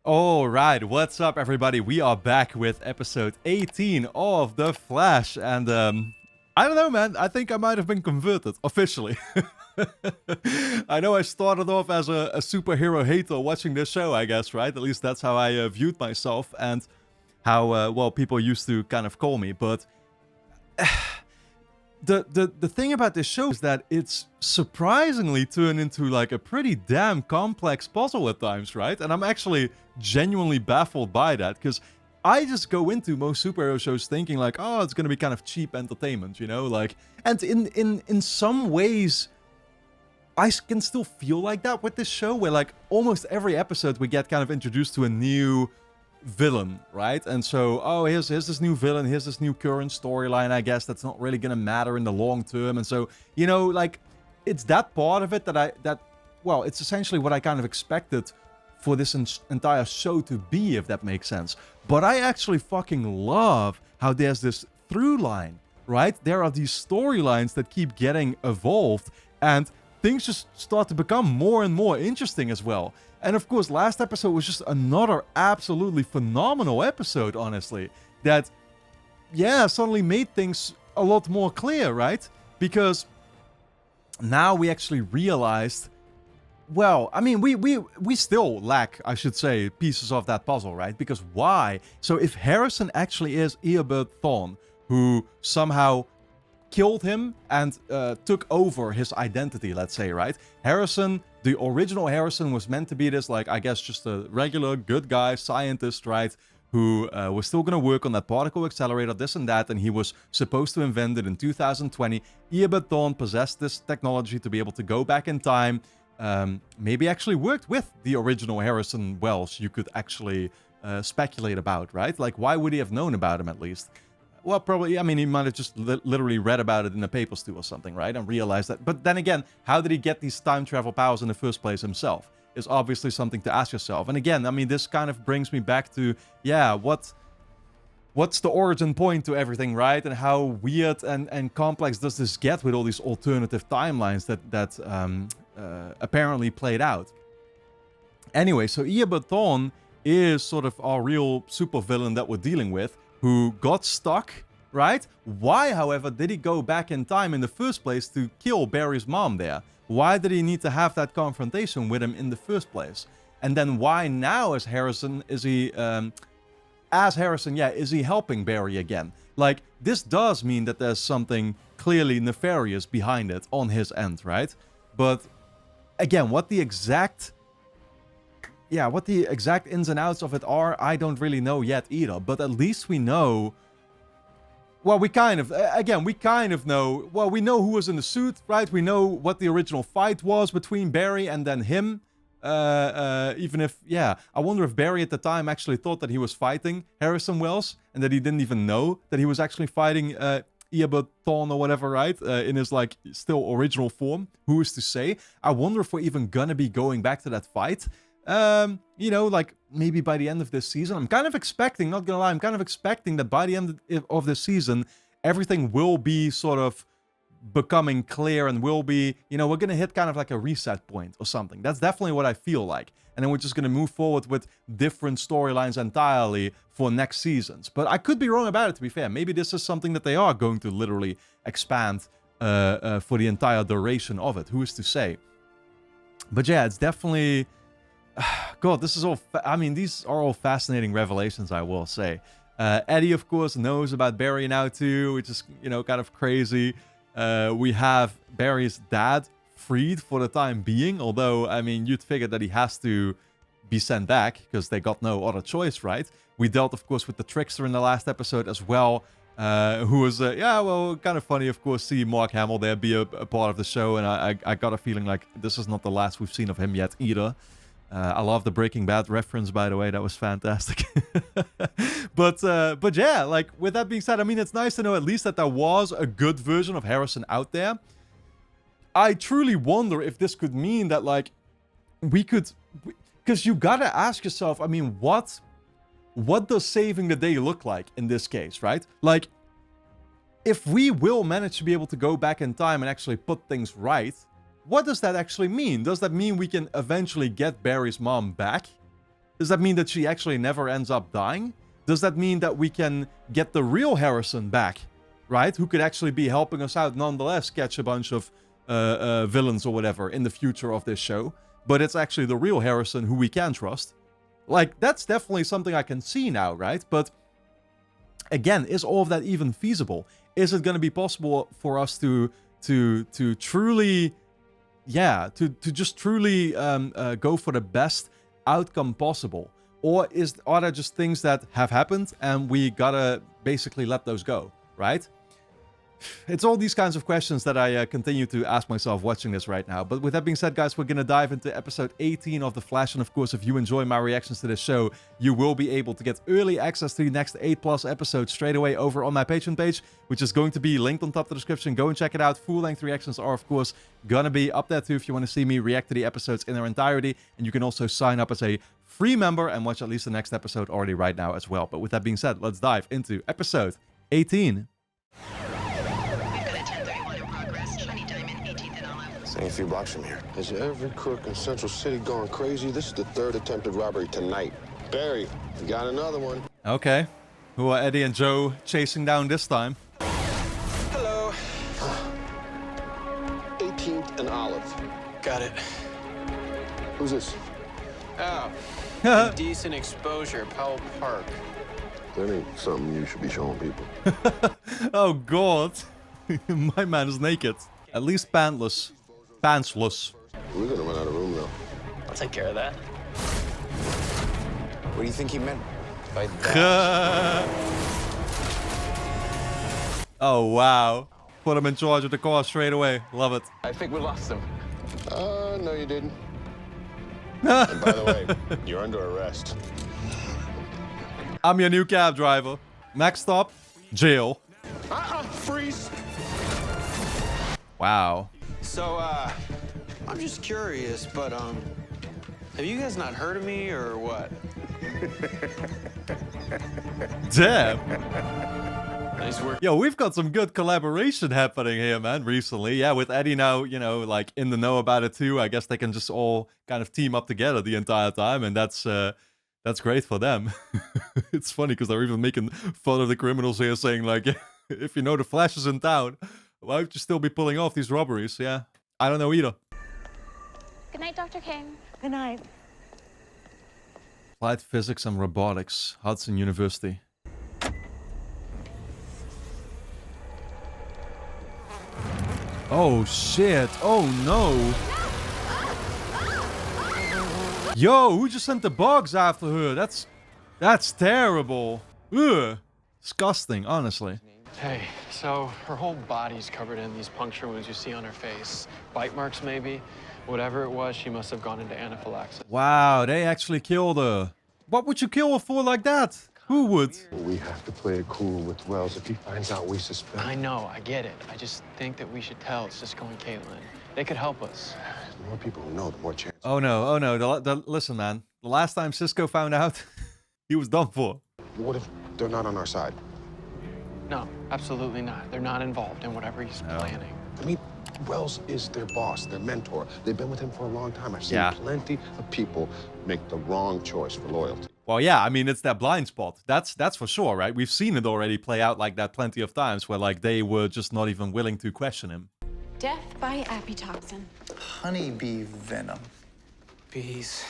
All right, what's up, everybody? We are back with episode 18 of The Flash, and I don't know, man. I think I might have been converted officially. I know I started off as a superhero hater watching this show, I guess, right? At least that's how I viewed myself, and how well people used to kind of call me. But the thing about this show is that it's surprisingly turned into like a pretty damn complex puzzle at times, right? And I'm actually genuinely baffled by that, because I just go into most superhero shows thinking like, oh, it's gonna be kind of cheap entertainment, you know, like, and in some ways I can still feel like that with this show, where like almost every episode we get kind of introduced to a new villain, right? And so, oh, here's this new villain, here's this new current storyline, I guess, that's not really gonna matter in the long term. And so, you know, like, it's that part of it well, it's essentially what I kind of expected for this entire show to be, if that makes sense. But I actually fucking love how there's this through line, right? There are these storylines that keep getting evolved, and things just start to become more and more interesting as well. And of course, last episode was just another absolutely phenomenal episode, honestly, that, yeah, suddenly made things a lot more clear, right? Because now we actually realized, well, I mean, we still lack, I should say, pieces of that puzzle, right? Because why? So if Harrison actually is Eobard Thawne, who somehow killed him and took over his identity, let's say, right? Harrison, the original Harrison, was meant to be this, like, I guess just a regular good guy, scientist, right? Who was still going to work on that particle accelerator, this and that, and he was supposed to invent it in 2020. Eobard Thawne possessed this technology to be able to go back in time. Maybe actually worked with the original Harrison Wells, you could actually speculate about, right? Like, why would he have known about him, at least? Well, probably, I mean, he might have just literally read about it in the papers too or something, right? And realized that. But then again, how did he get these time travel powers in the first place himself? Is obviously something to ask yourself. And again, I mean, this kind of brings me back to, yeah, what's the origin point to everything, right? And how weird and complex does this get with all these alternative timelines that apparently played out? Anyway, so Eobard Thawne is sort of our real supervillain that we're dealing with, who got stuck, right? Why, however, did he go back in time in the first place to kill Barry's mom there? Why did he need to have that confrontation with him in the first place? And then why now, as Harrison, is he helping Barry again? Like, this does mean that there's something clearly nefarious behind it on his end, right? But again, what the exact ins and outs of it are, I don't really know yet either. But at least we know, well, we kind of know, well, we know who was in the suit, right? We know what the original fight was between Barry and then him. Even if, yeah, I wonder if Barry at the time actually thought that he was fighting Harrison Wells, and that he didn't even know that he was actually fighting Eobard Thawne or whatever, right? In his, like, still original form. Who is to say? I wonder if we're even gonna be going back to that fight. You know, like, maybe by the end of this season. I'm kind of expecting, not gonna lie, I'm kind of expecting that by the end of this season, everything will be sort of becoming clear, and will be, you know, we're gonna hit kind of like a reset point or something. That's definitely what I feel like. And then we're just gonna move forward with different storylines entirely for next seasons. But I could be wrong about it, to be fair. Maybe this is something that they are going to literally expand for the entire duration of it. Who is to say? But yeah, it's definitely... God, this is all... I mean, these are all fascinating revelations, I will say. Eddie, of course, knows about Barry now too, which is, you know, kind of crazy. We have Barry's dad freed for the time being, although, I mean, you'd figure that he has to be sent back, because they got no other choice, right? We dealt, of course, with the Trickster in the last episode as well, who was, yeah, well, kind of funny, of course, see Mark Hamill there be a part of the show, and I got a feeling like this is not the last we've seen of him yet either. I love the Breaking Bad reference, by the way. That was fantastic. But yeah, like, with that being said, I mean, it's nice to know at least that there was a good version of Harrison out there. I truly wonder if this could mean that, like, we could... Because you gotta ask yourself, I mean, what does saving the day look like in this case, right? Like, if we will manage to be able to go back in time and actually put things right... What does that actually mean? Does that mean we can eventually get Barry's mom back? Does that mean that she actually never ends up dying? Does that mean that we can get the real Harrison back, right? Who could actually be helping us out nonetheless, catch a bunch of villains or whatever in the future of this show. But it's actually the real Harrison who we can trust. Like, that's definitely something I can see now, right? But again, is all of that even feasible? Is it going to be possible for us to truly, yeah, to just truly go for the best outcome possible? Or are there just things that have happened and we gotta basically let those go, right? It's all these kinds of questions that I continue to ask myself watching this right now. But with that being said, guys, we're going to dive into episode 18 of The Flash. And of course, if you enjoy my reactions to this show, you will be able to get early access to the next 8+ episodes straight away over on my Patreon page, which is going to be linked on top of the description. Go and check it out. Full-length reactions are, of course, going to be up there too if you want to see me react to the episodes in their entirety. And you can also sign up as a free member and watch at least the next episode already right now as well. But with that being said, let's dive into episode 18. Staying a few blocks from here. Is every crook in Central City going crazy? This is the 3rd attempted robbery tonight. Barry, you got another one. Okay. Who are Eddie and Joe chasing down this time? Hello. 18th and Olive. Got it. Who's this? Oh, decent exposure, Powell Park. That ain't something you should be showing people. Oh, God. My man is naked. At least pantless. Pantsless. We're gonna run out of room, though. I'll take care of that. What do you think he meant by that? Oh, wow. Put him in charge of the car straight away. Love it. I think we lost him. No, you didn't. And by the way, you're under arrest. I'm your new cab driver. Next stop, jail. Freeze! Wow. So, I'm just curious, but, have you guys not heard of me or what? Damn. Nice work. Yo, we've got some good collaboration happening here, man, recently. Yeah, with Eddie now, you know, like, in the know about it too. I guess they can just all kind of team up together the entire time, and that's great for them. It's funny, because they're even making fun of the criminals here, saying, like, if you know the Flash is in town, why would you still be pulling off these robberies? Yeah, I don't know either. Good night, Dr. King. Good night. Applied Physics and Robotics, Hudson University. Oh shit, oh no. Yo, who just sent the bugs after her? That's terrible. Ugh. Disgusting, honestly. Hey, so her whole body's covered in these puncture wounds you see on her face. Bite marks, maybe. Whatever it was, she must have gone into anaphylaxis. Wow, they actually killed her. What would you kill her for like that? Who would? We have to play it cool with Wells. If he finds out we suspect. I know, I get it. I just think that we should tell Cisco and Caitlin. They could help us. The more people who know, the more chance. Oh no, oh no. Listen, man. The last time Cisco found out, he was done for. What if they're not on our side? No, absolutely not. They're not involved in whatever he's planning. I mean, Wells is their boss, their mentor. They've been with him for a long time. I've seen plenty of people make the wrong choice for loyalty. Well, yeah, I mean, it's that blind spot. That's for sure, right? We've seen it already play out like that plenty of times where, like, they were just not even willing to question him. Death by apitoxin. Honeybee venom. Bees.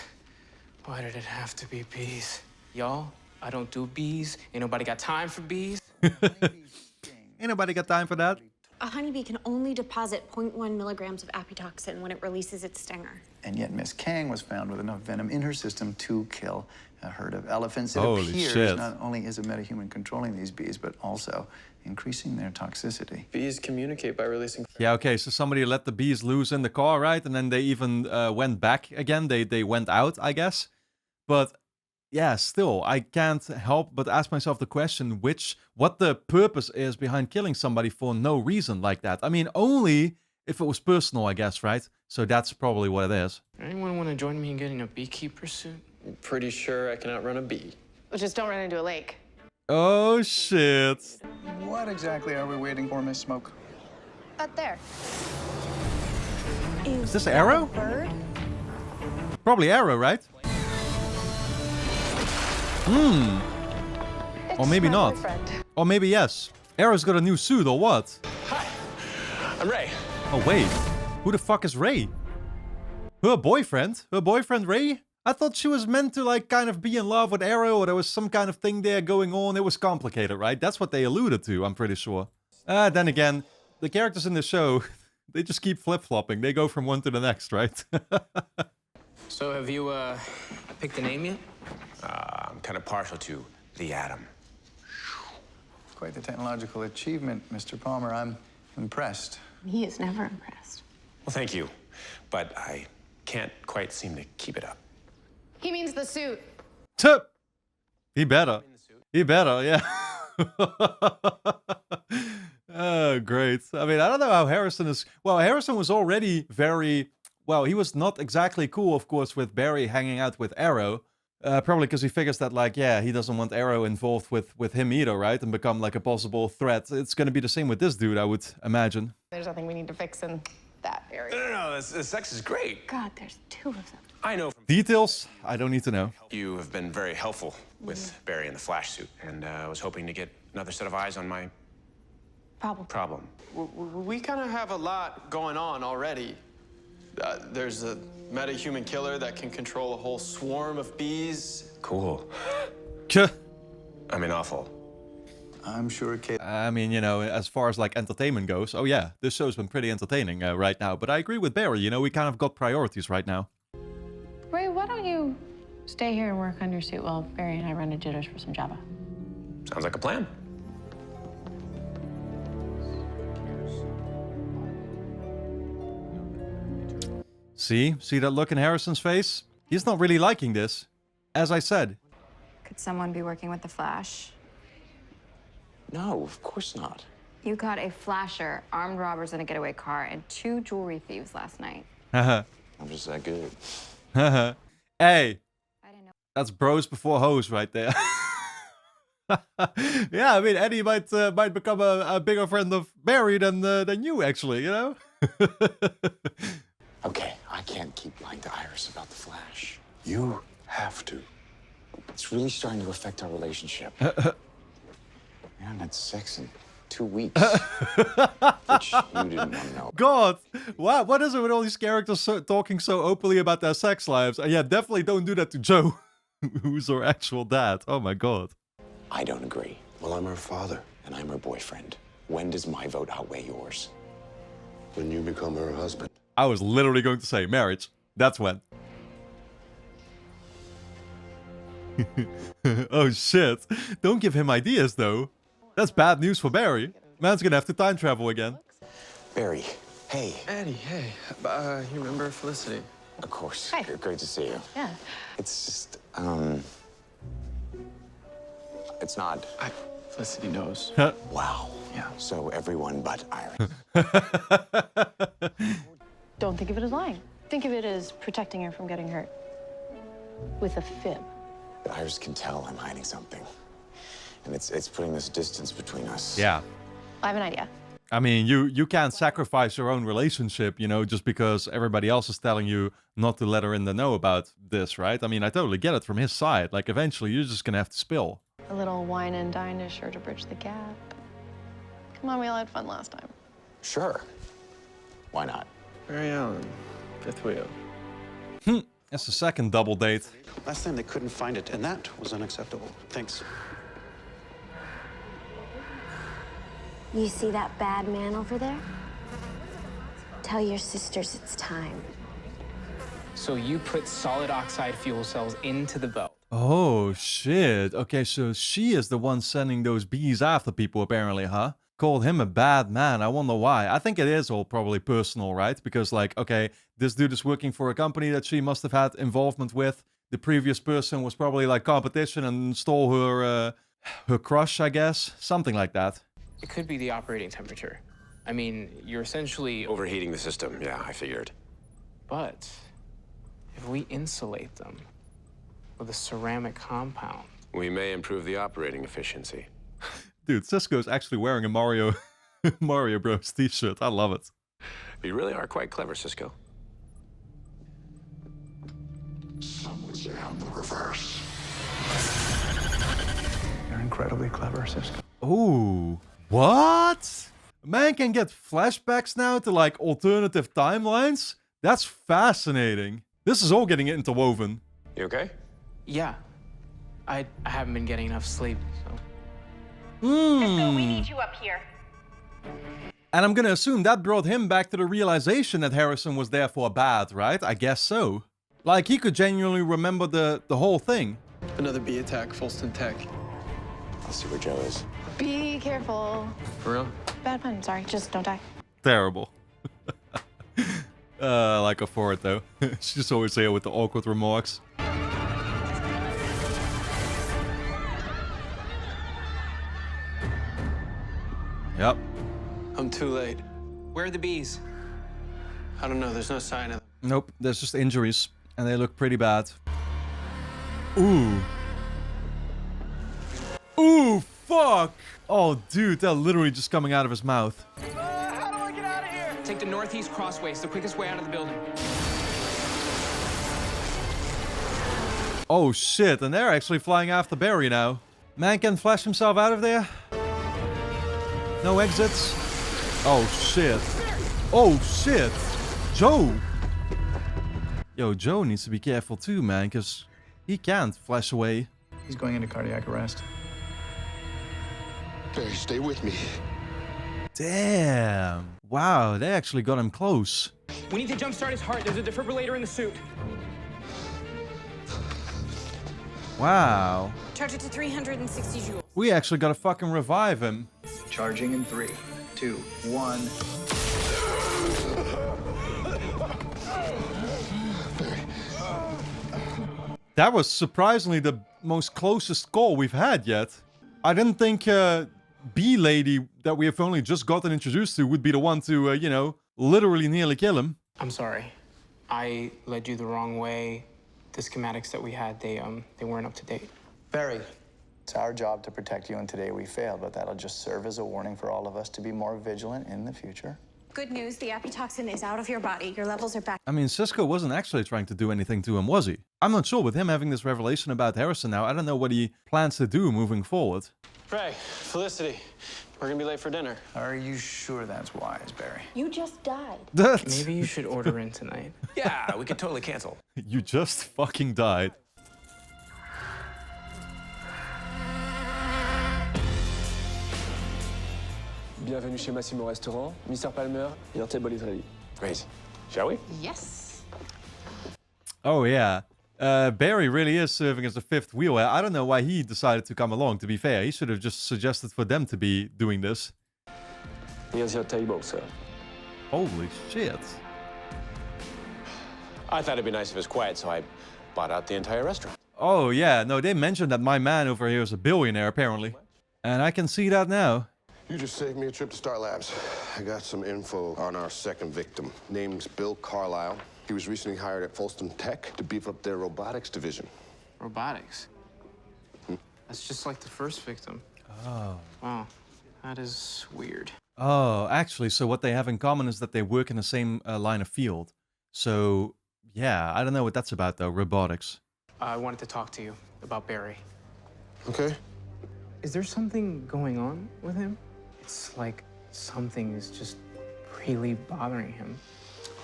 Why did it have to be bees? Y'all, I don't do bees. Ain't nobody got time for bees. Ain't nobody got time for that. A honeybee can only deposit 0.1 milligrams of apitoxin when it releases its stinger. And yet Miss Kang was found with enough venom in her system to kill a herd of elephants. It Holy appears shit. not only is a metahuman controlling these bees, but also increasing their toxicity. Bees communicate by releasing... Yeah, okay, so somebody let the bees loose in the car, right? And then they even went back again. They went out, I guess. But yeah, still, I can't help but ask myself the question, what the purpose is behind killing somebody for no reason like that. I mean, only if it was personal, I guess, right? So that's probably what it is. Anyone want to join me in getting a beekeeper suit? I'm pretty sure I can outrun a bee. Well, just don't run into a lake. Oh, shit. What exactly are we waiting for, Miss Smoke? Up there. Is this Arrow? Bird? Probably Arrow, right? Or maybe not. Or maybe yes. Arrow's got a new suit or what? Hi, I'm Ray. Oh wait, who the fuck is Ray? Her boyfriend? Her boyfriend Ray? I thought she was meant to like kind of be in love with Arrow, or there was some kind of thing there going on. It was complicated, right? That's what they alluded to, I'm pretty sure. Then again, the characters in the show, they just keep flip-flopping. They go from one to the next, right? So have you, picked a name yet? I'm kind of partial to the Atom. Quite the technological achievement, Mr. Palmer. I'm impressed. He is never impressed. Well, thank you, but I can't quite seem to keep it up. He means the suit. Tup! He better. He better, yeah. Oh, great. I mean, I don't know how Harrison is... Well, Harrison was already very... Well, he was not exactly cool, of course, with Barry hanging out with Arrow. Probably because he figures that, like, yeah, he doesn't want Arrow involved with him either, right? And become, like, a possible threat. It's gonna be the same with this dude, I would imagine. There's nothing we need to fix in that area. No, the sex is great. God, there's 2 of them. I know from Details? I don't need to know. you have been very helpful with Barry in the Flash suit, and I was hoping to get another set of eyes on my problem. We kind of have a lot going on already. There's a meta-human killer that can control a whole swarm of bees. Cool. Kuh. I mean, awful. I'm sure Kate... I mean, you know, as far as, like, entertainment goes, oh yeah, this show's been pretty entertaining right now. But I agree with Barry, you know, we kind of got priorities right now. Ray, why don't you stay here and work on your suit while Barry and I run to Jitters for some Java? Sounds like a plan. See that look in Harrison's face? He's not really liking this. As I said. Could someone be working with the Flash? No, of course not. You caught a flasher, armed robbers in a getaway car, and 2 jewelry thieves last night. Haha. I'm just that good. Haha. Hey. I didn't know. That's bros before hoes right there. Yeah, I mean, Eddie might become a bigger friend of Barry than you, actually, you know? Okay, I can't keep lying to Iris about the Flash. You have to. It's really starting to affect our relationship. We haven't had sex in 2 weeks. Which you didn't want to know. God, what is it with all these characters talking so openly about their sex lives? And yeah, definitely don't do that to Joe, who's her actual dad. Oh my God. I don't agree. Well, I'm her father, and I'm her boyfriend. When does my vote outweigh yours? When you become her husband. I was literally going to say marriage. That's when. Oh shit. Don't give him ideas though. That's bad news for Barry. Man's gonna have to time travel again. Barry, hey. Eddie, hey. You remember Felicity? Of course. Hi. Great to see you. Yeah. It's just, it's not. Felicity knows. Wow. Yeah. So everyone but Iris. Don't think of it as lying. Think of it as protecting her from getting hurt. With a fib. Iris can tell I'm hiding something. And it's putting this distance between us. Yeah. I have an idea. I mean, you can't sacrifice your own relationship, you know, just because everybody else is telling you not to let her in the know about this, right? I mean, I totally get it from his side. Like, eventually, you're just gonna have to spill. A little wine and dine is sure to bridge the gap. Come on, we all had fun last time. Sure. Why not? Barry Allen, fifth wheel. That's the second double date. Last time they couldn't find it, and that was unacceptable. Thanks. You see that bad man over there? Tell your sisters it's time. So you put solid oxide fuel cells into the belt. Oh, shit. Okay, so she is the one sending those bees after people, apparently, huh? Called him a bad man. I wonder why. I think it is all probably personal, right? Because, like, okay, this dude is working for a company that she must have had involvement with. The previous person was probably, like, competition and stole her, her crush, I guess. Something like that. It could be the operating temperature. I mean, you're essentially Overheating the system, yeah, I figured. But if we insulate them with a ceramic compound. We may improve the operating efficiency. Dude, Cisco's actually wearing a Mario Bros t-shirt. I love it. You really are quite clever, Cisco. Some would say I'm the reverse. incredibly clever, Cisco. Ooh, what? A man can get flashbacks now to like alternative timelines? That's fascinating. This is all getting interwoven. You okay? Yeah. I haven't been getting enough sleep, so. Cisco, we need you up here. And I'm gonna assume that brought him back to the realization that Harrison was therefore bad, right? I guess so. Like, he could genuinely remember the whole thing. Another bee attack, Folston Tech. I'll see where Joe is. Be careful. For real? Bad pun, sorry. Just don't die. Terrible. Like her for it, though. She just always say it with the awkward remarks. Yep. I'm too late. Where are the bees? I don't know, there's no sign of them. Nope, there's just injuries, and they look pretty bad. Ooh. Ooh, fuck! Oh, dude, they're literally just coming out of his mouth. How do I get out of here? Take the northeast crossway. It's the quickest way out of the building. Oh, shit, and they're actually flying after Barry now. Man can flash himself out of there. No exits. Oh, shit. Oh, shit. Joe. Yo, Joe needs to be careful too, man, because he can't flash away. He's going into cardiac arrest. Barry, stay with me. Damn. Wow, they actually got him close. We need to jumpstart his heart. There's a defibrillator in the suit. Wow. Charge it to 360 joules. We actually gotta fucking revive him. Charging in 3, 2, 1. That was surprisingly the most closest call we've had yet. I didn't think Bee Lady that we have only just gotten introduced to would be the one to, you know, literally nearly kill him. I'm sorry. I led you the wrong way. The schematics that we had, they weren't up to date. Barry, it's our job to protect you, and today we failed, but that'll just serve as a warning for all of us to be more vigilant in the future. Good news, the apitoxin is out of your body. Your levels are back. I mean, Cisco wasn't actually trying to do anything to him, was he? I'm not sure. With him having this revelation about Harrison now, I don't know what he plans to do moving forward. Ray, Felicity, we're gonna be late for dinner. Are you sure that's wise, Barry? You just died. Maybe you should order in tonight. Yeah, we could totally cancel. You just fucking died. Bienvenue chez Massimo Restaurant. Mr. Palmer, your table is ready. Great. Shall we? Yes. Oh, yeah. Barry really is serving as a fifth wheel. I don't know why he decided to come along, to be fair. He should have just suggested for them to be doing this. Here's your table, sir. Holy shit. I thought it'd be nice if it was quiet, so I bought out the entire restaurant. Oh, yeah. No, they mentioned that my man over here is a billionaire, apparently. And I can see that now. You just saved me a trip to Star Labs. I got some info on our second victim. Name's Bill Carlisle. He was recently hired at Folston Tech to beef up their robotics division. Robotics? That's just like the first victim. Oh. Wow, that is weird. Oh, actually, so what they have in common is that they work in the same line of field. So, yeah, I don't know what that's about, though, robotics. I wanted to talk to you about Barry. Okay. Is there something going on with him? It's like something is just really bothering him.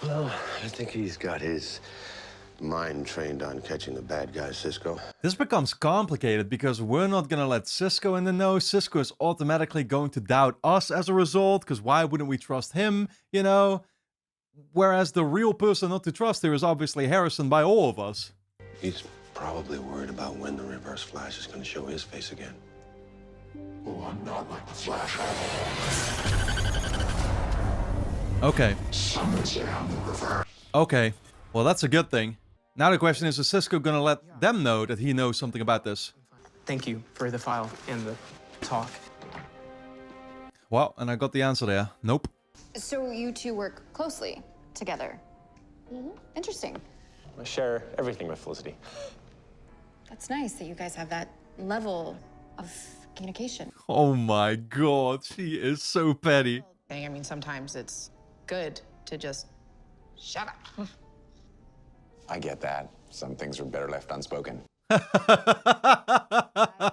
Well, I think he's got his mind trained on catching the bad guy, Cisco. This becomes complicated because we're not gonna let Cisco in the know. Cisco is automatically going to doubt us as a result, because why wouldn't we trust him, you know? Whereas the real person not to trust here is obviously Harrison by all of us. He's probably worried about when the Reverse Flash is going to show his face again. Oh, I'm not like the Flash. Okay. Okay. Well, that's a good thing. Now the question is Cisco gonna let them know that he knows something about this? Thank you for the file and the talk. Well, and I got the answer there. Nope. So you two work closely together. Interesting. I share everything with Felicity. That's nice that you guys have that level of communication. Oh my god, she is so petty. I mean, sometimes it's good to just shut up. I get that. Some things are better left unspoken. I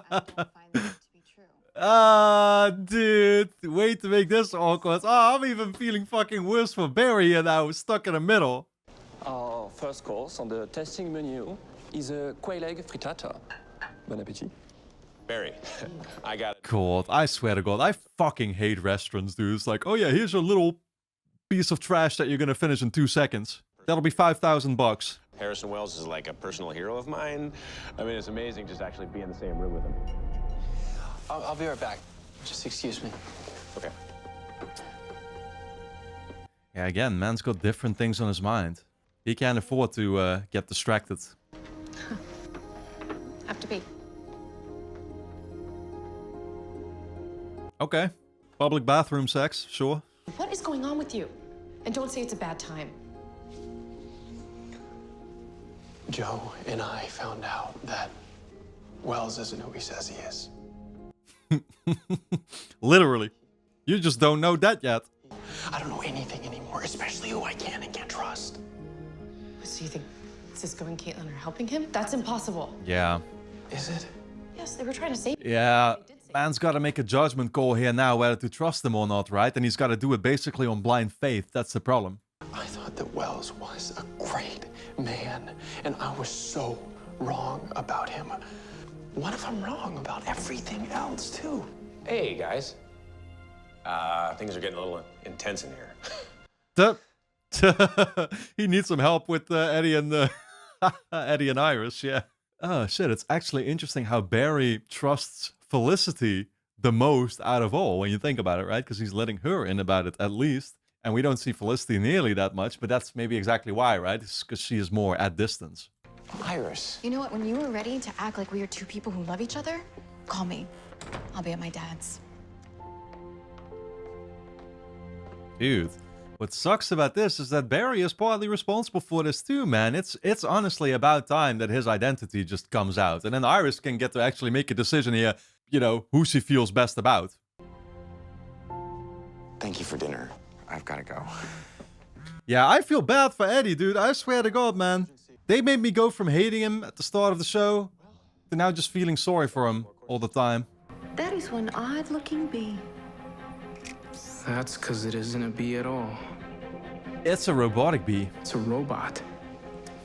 don't find that to be true. make this awkward. Oh, I'm even feeling fucking worse for Barry here now, stuck in the middle. Our first course on the tasting menu is a quail egg frittata. Bon appétit. Barry, I got it. God, I swear to God, I fucking hate restaurants, dude. It's like, oh yeah, here's a little piece of trash that you're gonna finish in 2 seconds. That'll be $5,000. Harrison Wells is like a personal hero of mine. I mean, it's amazing just actually be in the same room with him. I'll be right back. Just excuse me. Okay. Yeah, again, man's got different things on his mind. He can't afford to get distracted. Have to be. Okay. Public bathroom sex, sure. What is going on with you? And don't say it's a bad time. Joe and I found out that Wells isn't who he says he is. Literally. You just don't know that yet. I don't know anything anymore, especially who I can and can't trust. So you think Cisco and Caitlin are helping him? That's impossible. Yeah. Is it? Yes, they were trying to save him. Yeah. Man's got to make a judgment call here now whether to trust him or not, right? And he's got to do it basically on blind faith. That's the problem. I thought that Wells was a great man, and I was so wrong about him. What if I'm wrong about everything else, too? Hey, guys. Things are getting a little intense in here. He needs some help with Eddie and Eddie and Iris, yeah. Oh shit, it's actually interesting how Barry trusts Felicity the most out of all when you think about it, right? Because he's letting her in about it at least. And we don't see Felicity nearly that much, but that's maybe exactly why, right? It's because she is more at distance. Iris. You know what? When you were ready to act like we are two people who love each other, call me. I'll be at my dad's. Dude, what sucks about this is that Barry is partly responsible for this too, man. It's honestly about time that his identity just comes out. And then Iris can get to actually make a decision here, you know, who she feels best about. Thank you for dinner. I've got to go. Yeah, I feel bad for Eddie, dude. I swear to God, man. They made me go from hating him at the start of the show to now just feeling sorry for him all the time. That is one odd-looking bee. That's because it isn't a bee at all. It's a robotic bee. It's a robot.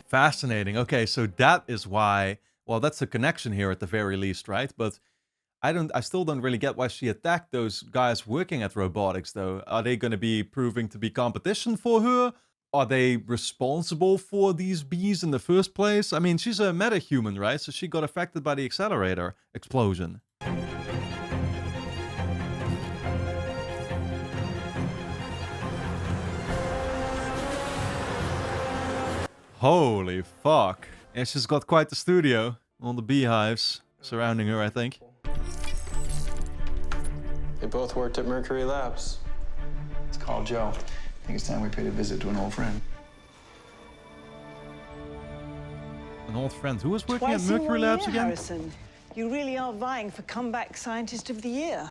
Fascinating. Okay, so that is why... Well, that's a connection here at the very least, right? But I still don't really get why she attacked those guys working at robotics, though. Are they going to be proving to be competition for her? Are they responsible for these bees in the first place? I mean, she's a metahuman, right? So she got affected by the accelerator explosion. Holy fuck. Yeah, she's got quite the studio. All the beehives surrounding her, I think. They both worked at Mercury Labs. Let's call Joe. I think it's time we paid a visit to an old friend. An old friend. Who was working at Twice in Mercury one Labs year, again? Harrison. You really are vying for comeback scientist of the year.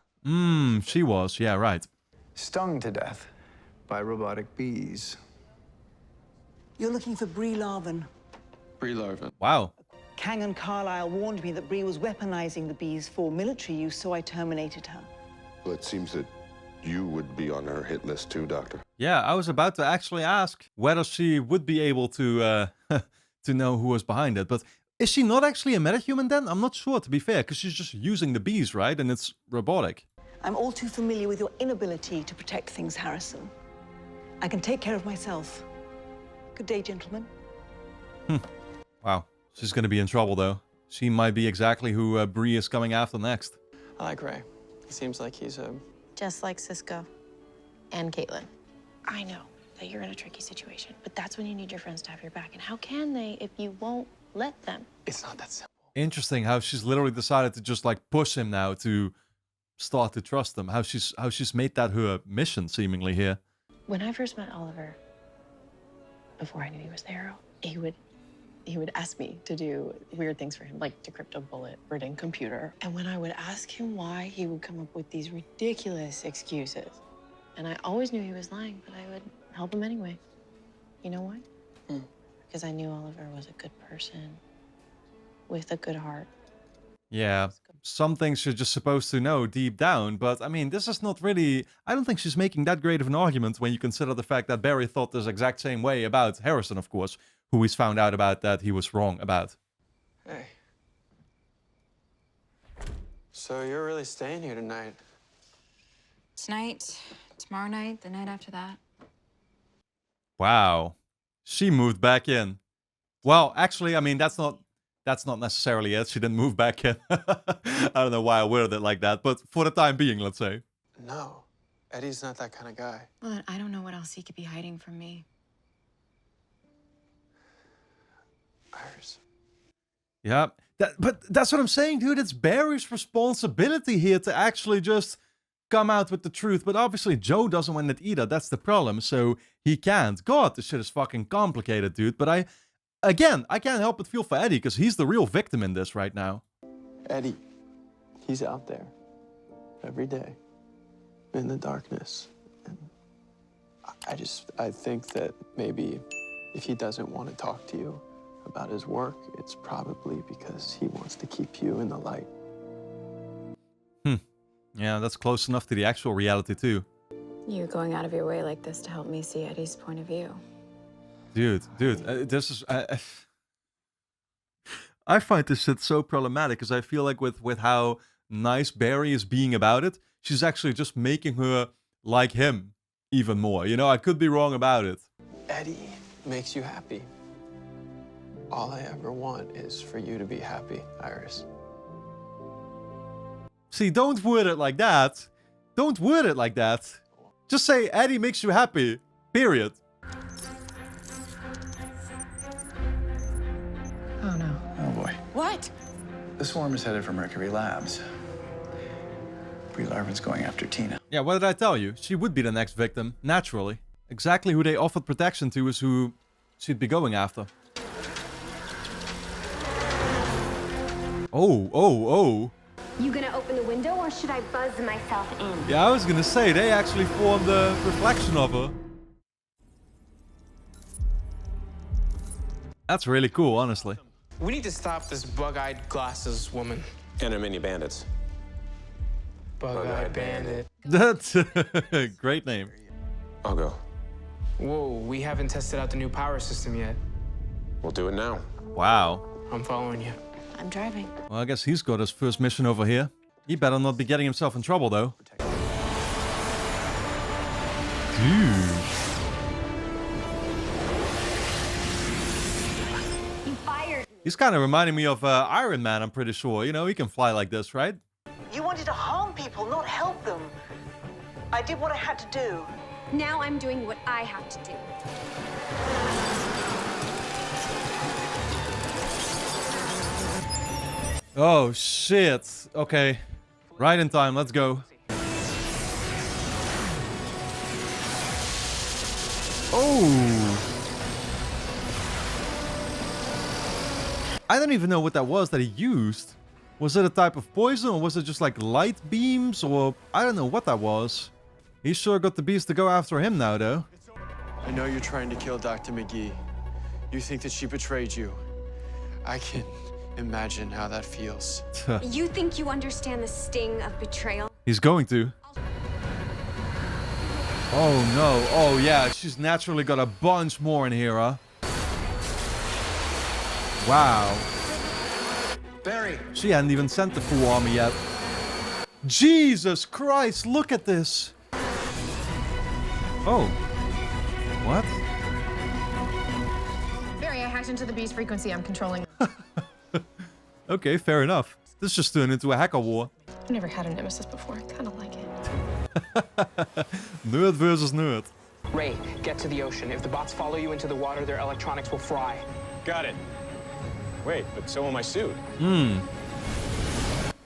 She was. Yeah, right. Stung to death by robotic bees. You're looking for Brie Larvin. Brie Larvin. Wow. Kang and Carlisle warned me that Brie was weaponizing the bees for military use, so I terminated her. Well, it seems that you would be on her hit list too, Doctor. Yeah, I was about to actually ask whether she would be able to to know who was behind it. But is she not actually a metahuman then? I'm not sure, to be fair, because she's just using the bees, right? And it's robotic. I'm all too familiar with your inability to protect things, Harrison. I can take care of myself. Good day, gentlemen. Wow. She's going to be in trouble, though. She might be exactly who Bree is coming after next. I like Ray. He seems like he's a... Just like Cisco and Caitlin. I know that you're in a tricky situation, but that's when you need your friends to have your back. And how can they if you won't let them? It's not that simple. Interesting how she's literally decided to just like push him now to start to trust him. How she's made that her mission seemingly here. When I first met Oliver, before I knew he was there, he would ask me to do weird things for him, like decrypt a bullet-ridden computer. And when I would ask him why, he would come up with these ridiculous excuses. And I always knew he was lying, but I would help him anyway. You know why? Because I knew Oliver was a good person with a good heart. Yeah, some things you're just supposed to know deep down. But I mean, this is not really... I don't think she's making that great of an argument when you consider the fact that Barry thought this exact same way about Harrison, of course, who he's found out about that he was wrong about. Hey. So you're really staying here tonight? Tonight, tomorrow night, the night after that. Wow. She moved back in. Well, actually, I mean, that's not necessarily it. She didn't move back in. I don't know why I worded it like that, but for the time being, let's say. No. Eddie's not that kind of guy. Well, then I don't know what else he could be hiding from me. Iris. Yeah, but that's what I'm saying, dude. It's Barry's responsibility here to actually just come out with the truth. But obviously, Joe doesn't want it either. That's the problem. So he can't. God, this shit is fucking complicated, dude. But I can't help but feel for Eddie because he's the real victim in this right now. Eddie, he's out there every day in the darkness. And I think that maybe if he doesn't want to talk to you about his work, it's probably because he wants to keep you in the light. Yeah, that's close enough to the actual reality too. You going out of your way like this to help me see Eddie's point of view. Dude, this is... I find this shit so problematic because I feel like with how nice Barry is being about it, she's actually just making her like him even more. You know, I could be wrong about it. Eddie makes you happy. All I ever want is for you to be happy, Iris. See, don't word it like that. Don't word it like that. Just say Eddie makes you happy. Period. Oh no. Oh boy. What? The swarm is headed for Mercury Labs. Brie Larvin's going after Tina. Yeah, what did I tell you? She would be the next victim, naturally. Exactly who they offered protection to is who she'd be going after. Oh. You gonna open the window or should I buzz myself in? Yeah, I was gonna say, they actually formed a reflection of her. That's really cool, honestly. We need to stop this bug-eyed glasses woman. And her mini bandits. Bug-eyed bandit. That's a great name. I'll go. Whoa, we haven't tested out the new power system yet. We'll do it now. Wow. I'm following you. I'm driving. Well, I guess he's got his first mission over here. He better not be getting himself in trouble, though. Dude. You fired. He's kind of reminding me of Iron Man, I'm pretty sure. You know, he can fly like this, right? You wanted to harm people, not help them. I did what I had to do. Now I'm doing what I have to do. Oh, shit. Okay. Right in time. Let's go. Oh. I don't even know what that was that he used. Was it a type of poison or was it just like light beams or... I don't know what that was. He sure got the beast to go after him now, though. I know you're trying to kill Dr. McGee. You think that she betrayed you. I can imagine how that feels. You think you understand the sting of betrayal? He's going to. Oh no. Oh yeah, she's naturally got a bunch more in here, huh? Wow. Barry! She hadn't even sent the full army yet. Jesus Christ, look at this! Oh. What? Barry, I hacked into the beast frequency I'm controlling. Okay, fair enough. This just turned into a hacker war. I've never had a nemesis before. I kind of like it. Nerd versus nerd. Ray, get to the ocean. If the bots follow you into the water, their electronics will fry. Got it. Wait, but so will my suit.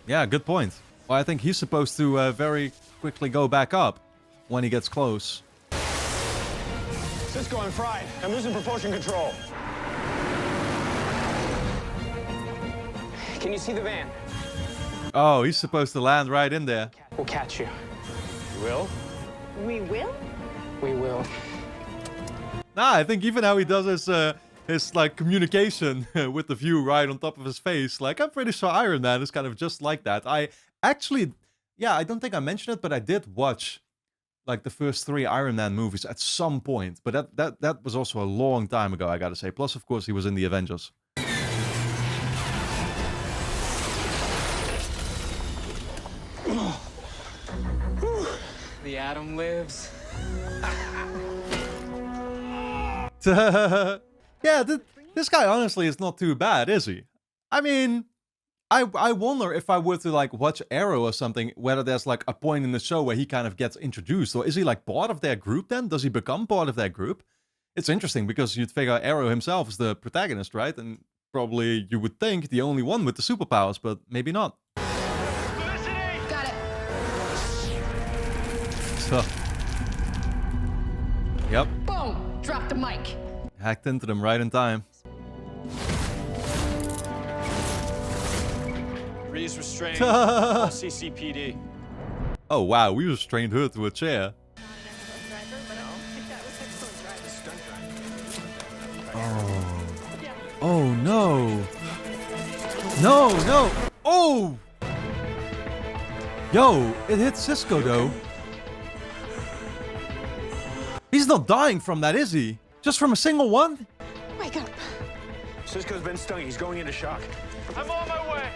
Yeah, good point. Well, I think he's supposed to very quickly go back up when he gets close. Cisco, I'm fried. I'm losing propulsion control. Can you see the van? Oh, he's supposed to land right in there. We'll catch you. You will? We will? We will. Nah, I think even how he does his like communication with the view right on top of his face. Like, I'm pretty sure Iron Man is kind of just like that. I actually, yeah, I don't think I mentioned it, but I did watch like the first 3 Iron Man movies at some point. But that was also a long time ago, I gotta say. Plus, of course, he was in the Avengers. The Atom lives. Yeah, this guy honestly is not too bad, is he? I mean, I wonder if I were to like watch Arrow or something, whether there's like a point in the show where he kind of gets introduced, or is he like part of their group then? Does he become part of their group? It's interesting because you'd figure Arrow himself is the protagonist, right? And probably you would think the only one with the superpowers, but maybe not. Got it. So, yep, Boom! Drop the mic. hacked into them right in time. Breeze restrained. All CCPD. Oh wow, we restrained her to a chair. Oh. Oh no. No, no. Oh! Yo, it hit Cisco though. He's not dying from that, is he? Just from a single one? Wake up. Cisco's been stung. He's going into shock. I'm on my way.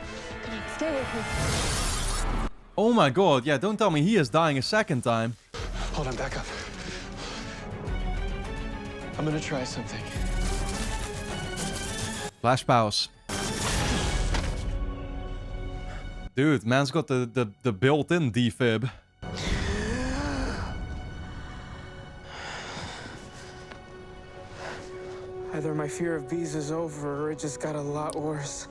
Stay with me. Oh my god, yeah, don't tell me he is dying a second time. Hold on, back up. I'm gonna try something. Flash powers. Dude, man's got the built-in defib. Either my fear of bees is over or it just got a lot worse.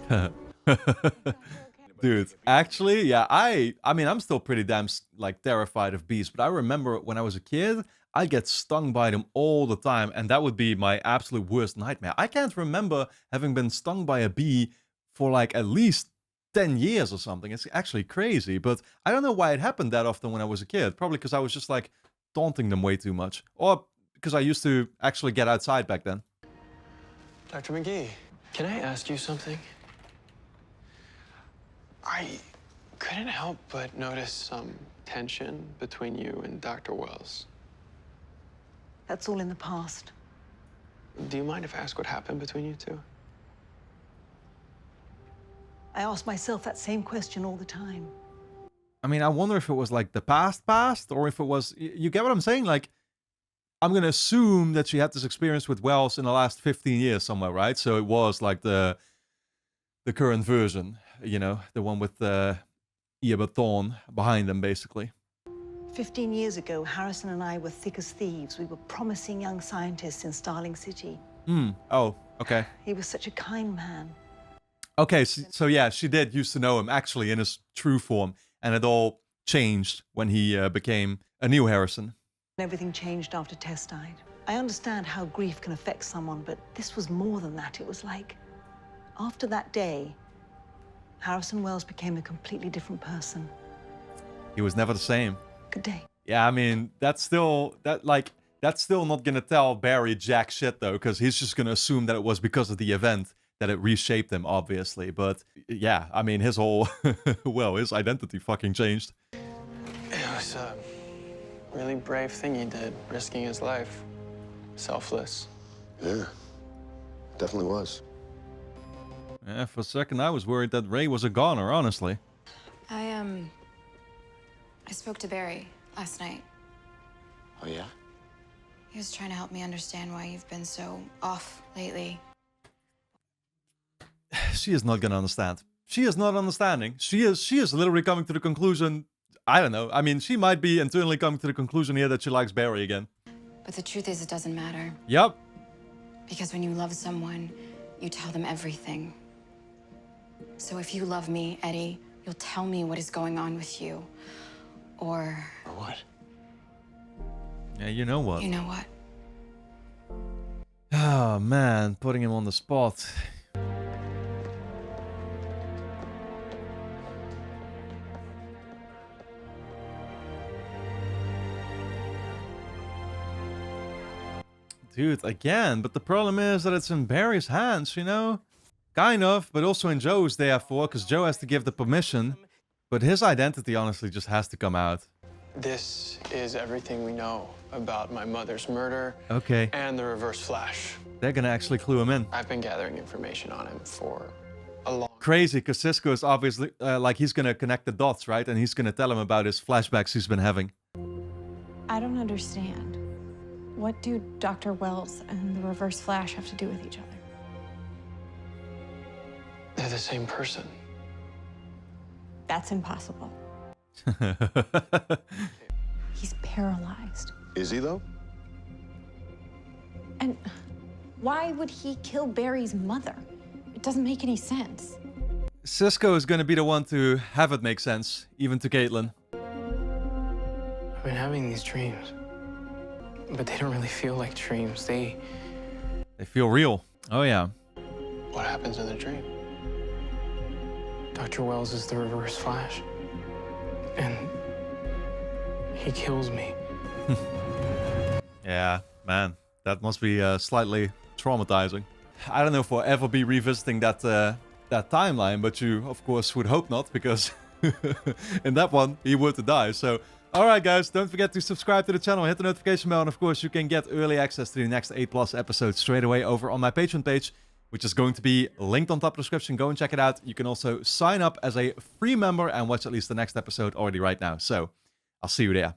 Dude, actually, yeah, I mean, I'm still pretty damn, like, terrified of bees, but I remember when I was a kid, I'd get stung by them all the time, and that would be my absolute worst nightmare. I can't remember having been stung by a bee for, like, at least 10 years or something. It's actually crazy, but I don't know why it happened that often when I was a kid. Probably because I was just, like, taunting them way too much. Or because I used to actually get outside back then. Dr. McGee, can I ask you something? I couldn't help but notice some tension between you and Dr. Wells. That's all in the past. Do you mind if I ask what happened between you two? I ask myself that same question all the time. I mean, I wonder if it was like the past, or if it was, you get what I'm saying? Like, I'm going to assume that she had this experience with Wells in the last 15 years somewhere, right? So it was like the current version, you know, the one with Ian Thorne behind them, basically. 15 years ago, Harrison and I were thick as thieves. We were promising young scientists in Starling City. Oh, okay. He was such a kind man. Okay, so yeah, she did used to know him actually in his true form, and it all changed when he became a new Harrison. Everything changed after Tess died. I understand how grief can affect someone, but this was more than that. It was like, after that day, Harrison Wells became a completely different person. He was never the same. Good day. Yeah, I mean, that's still not gonna tell Barry jack shit though, because he's just gonna assume that it was because of the event that it reshaped him, obviously. But yeah, I mean, his whole, well, his identity fucking changed. It was a really brave thing he did, risking his life. Selfless. Yeah, definitely was. Yeah, for a second I was worried that Ray was a goner, honestly. I spoke to Barry last night. Oh, yeah? He was trying to help me understand why you've been so off lately. She is not gonna understand. She is not understanding. She is literally coming to the conclusion, I don't know. I mean, she might be internally coming to the conclusion here that she likes Barry again. But the truth is, it doesn't matter. Yep. Because when you love someone, you tell them everything. So if you love me, Eddie, you'll tell me what is going on with you. Or what? Yeah, you know what. You know what? Oh man, putting him on the spot. Dude, again, but the problem is that it's in Barry's hands, you know? Kind of, but also in Joe's, therefore, because Joe has to give the permission. But his identity, honestly, just has to come out. This is everything we know about my mother's murder Okay. and the Reverse Flash. They're gonna actually clue him in. I've been gathering information on him for a long Crazy, because Cisco is obviously, like, he's gonna connect the dots, right? And he's gonna tell him about his flashbacks he's been having. I don't understand. What do Dr. Wells and the Reverse Flash have to do with each other? They're the same person. That's impossible. He's paralyzed. Is he, though? And why would he kill Barry's mother? It doesn't make any sense. Cisco is gonna be the one to have it make sense, even to Caitlin. I've been having these dreams, but they don't really feel like dreams. They feel real. Oh, yeah. What happens in the dream? Dr. Wells is the Reverse Flash, and he kills me. Yeah, man, that must be slightly traumatizing. I don't know if we'll ever be revisiting that that timeline, but you, of course, would hope not, because in that one, he would die. So, alright guys, don't forget to subscribe to the channel, hit the notification bell, and of course, you can get early access to the next 8+ episodes straight away over on my Patreon page, which is going to be linked on top of the description. Go and check it out. You can also sign up as a free member and watch at least the next episode already right now. So, I'll see you there.